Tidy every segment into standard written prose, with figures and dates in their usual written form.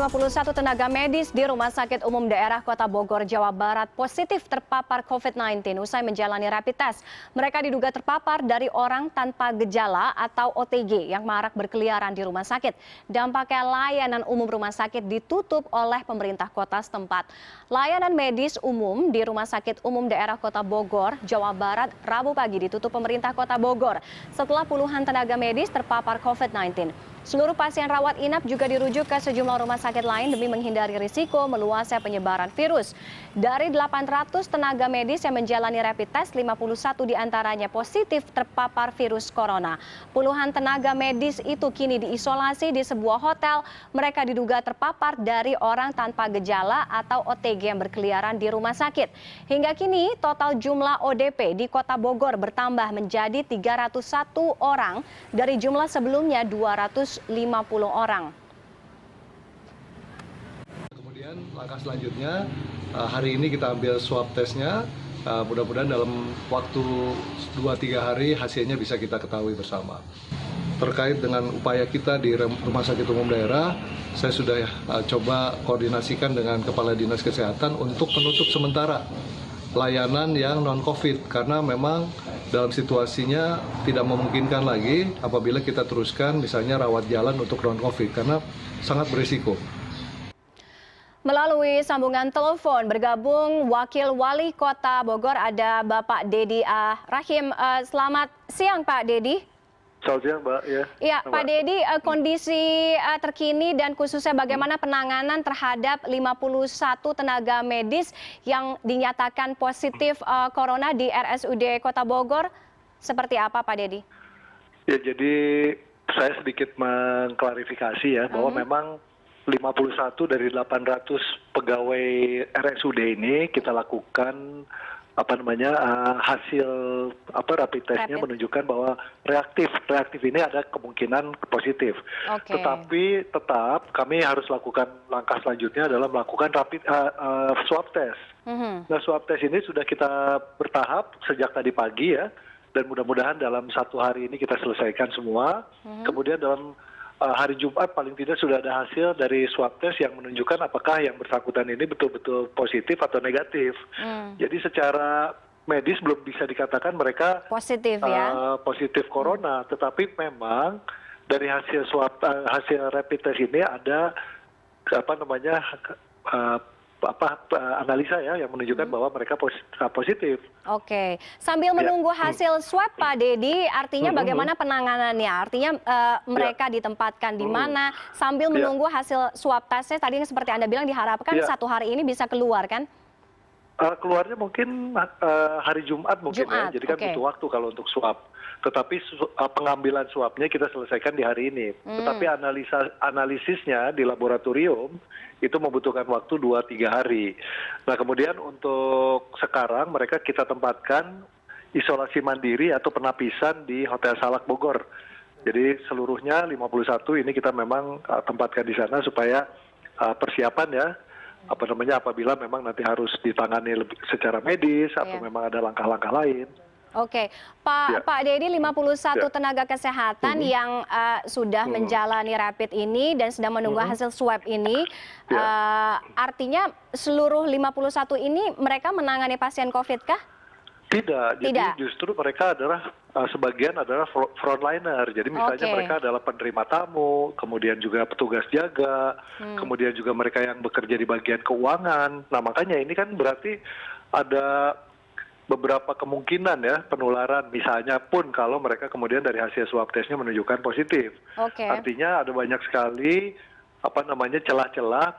51 tenaga medis di Rumah Sakit Umum Daerah Kota Bogor, Jawa Barat positif terpapar COVID-19 usai menjalani rapid test. Mereka diduga terpapar dari orang tanpa gejala atau OTG yang marak berkeliaran di rumah sakit. Dampaknya layanan umum rumah sakit ditutup oleh pemerintah kota setempat. Layanan medis umum di Rumah Sakit Umum Daerah Kota Bogor, Jawa Barat, Rabu pagi ditutup pemerintah Kota Bogor setelah puluhan tenaga medis terpapar COVID-19. Seluruh pasien rawat inap juga dirujuk ke sejumlah rumah sakit lain demi menghindari risiko meluasnya penyebaran virus. Dari 800 tenaga medis yang menjalani rapid test, 51 diantaranya positif terpapar virus corona. Puluhan tenaga medis itu kini diisolasi di sebuah hotel. Mereka diduga terpapar dari orang tanpa gejala atau OTG yang berkeliaran di rumah sakit. Hingga kini total jumlah ODP di Kota Bogor bertambah menjadi 301 orang dari jumlah sebelumnya 250 orang. Kemudian langkah selanjutnya hari ini kita ambil swab testnya. Mudah-mudahan dalam waktu 2-3 hari hasilnya bisa kita ketahui bersama. Terkait dengan upaya kita di Rumah Sakit Umum Daerah, saya sudah coba koordinasikan dengan Kepala Dinas Kesehatan untuk menutup sementara layanan yang non-COVID karena memang dalam situasinya tidak memungkinkan lagi apabila kita teruskan misalnya rawat jalan untuk non-COVID karena sangat berisiko. Melalui sambungan telepon bergabung Wakil Wali Kota Bogor ada Bapak Dedi Rahim. Selamat siang Pak Dedi. Selamat siang, Mbak. Ya, Pak Dedi, kondisi terkini dan khususnya bagaimana penanganan terhadap 51 tenaga medis yang dinyatakan positif corona di RSUD Kota Bogor, seperti apa Pak Dedi? Ya, jadi saya sedikit mengklarifikasi ya, bahwa memang 51 dari 800 pegawai RSUD ini kita lakukan hasil rapid testnya menunjukkan bahwa reaktif ini ada kemungkinan positif. Tetapi tetap kami harus lakukan langkah selanjutnya adalah melakukan swab test. Nah, swab test ini sudah kita bertahap sejak tadi pagi ya, dan mudah-mudahan dalam 1 hari ini kita selesaikan semua. Kemudian dalam hari Jumat paling tidak sudah ada hasil dari swab test yang menunjukkan apakah yang bersangkutan ini betul-betul positif atau negatif. Jadi secara medis belum bisa dikatakan mereka positif positif corona, tetapi memang dari hasil hasil rapid test ini ada analisa ya yang menunjukkan bahwa mereka positif. Oke, sambil menunggu hasil swab Pak Dedi, artinya bagaimana penanganannya? Artinya mereka ditempatkan di mana? Sambil menunggu hasil swab testnya, tadi seperti Anda bilang diharapkan 1 hari ini bisa keluar kan? Keluarnya mungkin hari Jumat mungkin ya, jadi kan butuh waktu kalau untuk swab. Tetapi pengambilan swabnya kita selesaikan di hari ini. Tetapi analisisnya di laboratorium itu membutuhkan waktu 2-3 hari. Nah, kemudian untuk sekarang mereka kita tempatkan isolasi mandiri atau penapisan di Hotel Salak Bogor. Jadi seluruhnya 51 ini kita memang tempatkan di sana supaya persiapan ya, apabila memang nanti harus ditangani secara medis atau memang ada langkah-langkah lain. Oke, Pak Dedi, 51 tenaga kesehatan yang sudah menjalani rapid ini dan sedang menunggu hasil swab ini, artinya seluruh 51 ini mereka menangani pasien COVID kah? Tidak, jadi justru mereka adalah sebagian adalah frontliner. Jadi misalnya mereka adalah penerima tamu, kemudian juga petugas jaga, kemudian juga mereka yang bekerja di bagian keuangan. Nah, makanya ini kan berarti ada beberapa kemungkinan ya penularan, misalnya pun kalau mereka kemudian dari hasil swab testnya menunjukkan positif. Artinya ada banyak sekali celah-celah,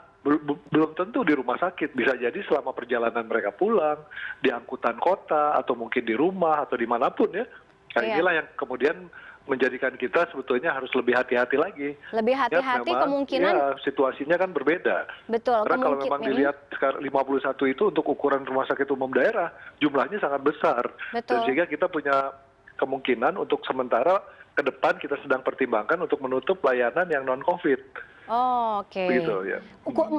belum tentu di rumah sakit, bisa jadi selama perjalanan mereka pulang, di angkutan kota, atau mungkin di rumah, atau dimanapun ya. Nah, inilah yang kemudian menjadikan kita sebetulnya harus lebih hati-hati lagi. Lebih hati-hati kemungkinan. Ya, situasinya kan berbeda. Betul. Karena kalau memang dilihat sekarang 51 itu untuk ukuran rumah sakit umum daerah, jumlahnya sangat besar. Dan sehingga kita punya kemungkinan untuk sementara ke depan kita sedang pertimbangkan untuk menutup layanan yang non-COVID. Oke. Begitu ya.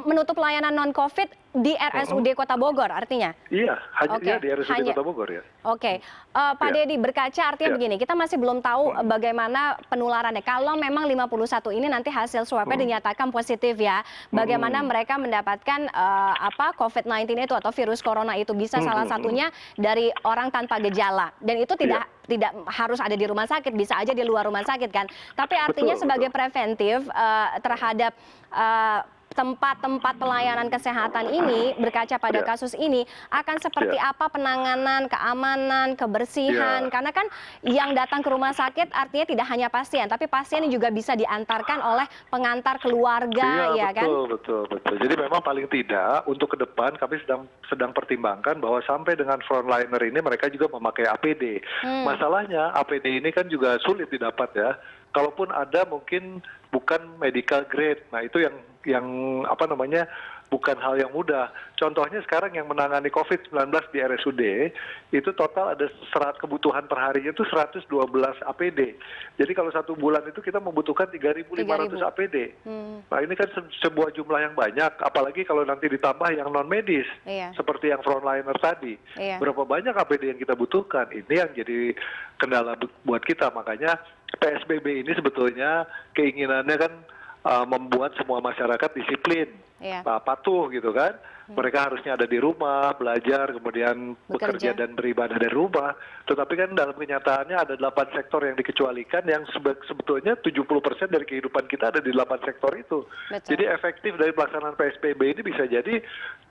Menutup layanan non-COVID di RSUD Kota Bogor artinya? Iya, hanya Oke, di RSUD hanya- Kota Bogor ya. Oke, Pak Ya. Dedi, berkaca artinya Ya. begini, kita masih belum tahu bagaimana penularannya. Kalau memang 51 ini nanti hasil swabnya dinyatakan positif ya, bagaimana mereka mendapatkan COVID-19 itu atau virus corona itu bisa salah satunya dari orang tanpa gejala, dan itu tidak harus ada di rumah sakit, bisa aja di luar rumah sakit kan. Tapi artinya Betul, sebagai preventif terhadap tempat-tempat pelayanan kesehatan ini, berkaca pada kasus ini, akan seperti apa penanganan, keamanan, kebersihan? Karena kan yang datang ke rumah sakit artinya tidak hanya pasien, tapi pasien yang juga bisa diantarkan oleh pengantar keluarga, ya kan? Betul. Jadi memang paling tidak untuk ke depan kami sedang pertimbangkan bahwa sampai dengan frontliner ini mereka juga memakai APD. Masalahnya APD ini kan juga sulit didapat ya. Kalaupun ada mungkin bukan medical grade. Nah, itu yang bukan hal yang mudah. Contohnya sekarang yang menangani COVID-19 di RSUD itu total ada kebutuhan per harinya itu 112 APD. Jadi kalau 1 bulan itu kita membutuhkan 3.500 APD. Nah, ini kan sebuah jumlah yang banyak, apalagi kalau nanti ditambah yang non medis seperti yang frontliner tadi. Berapa banyak APD yang kita butuhkan? Ini yang jadi kendala buat kita. Makanya PSBB ini sebetulnya keinginannya kan membuat semua masyarakat disiplin, patuh gitu kan. Mereka harusnya ada di rumah, belajar, kemudian bekerja dan beribadah dari rumah. Tetapi kan dalam kenyataannya ada 8 sektor yang dikecualikan yang sebetulnya 70% dari kehidupan kita ada di 8 sektor itu. Betul. Jadi efektif dari pelaksanaan PSBB ini bisa jadi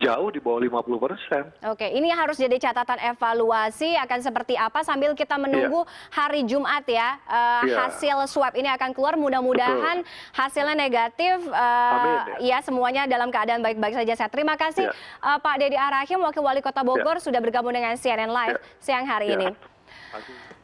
jauh di bawah 50%. Oke, ini harus jadi catatan evaluasi akan seperti apa sambil kita menunggu hari Jumat ya. Hasil swab ini akan keluar, mudah-mudahan hasilnya negatif. Amin, ya, semuanya dalam keadaan baik-baik saja. Terima kasih Pak Dedi Arahim, Wakil Wali Kota Bogor sudah bergabung dengan CNN Live siang hari ini. Terima kasih.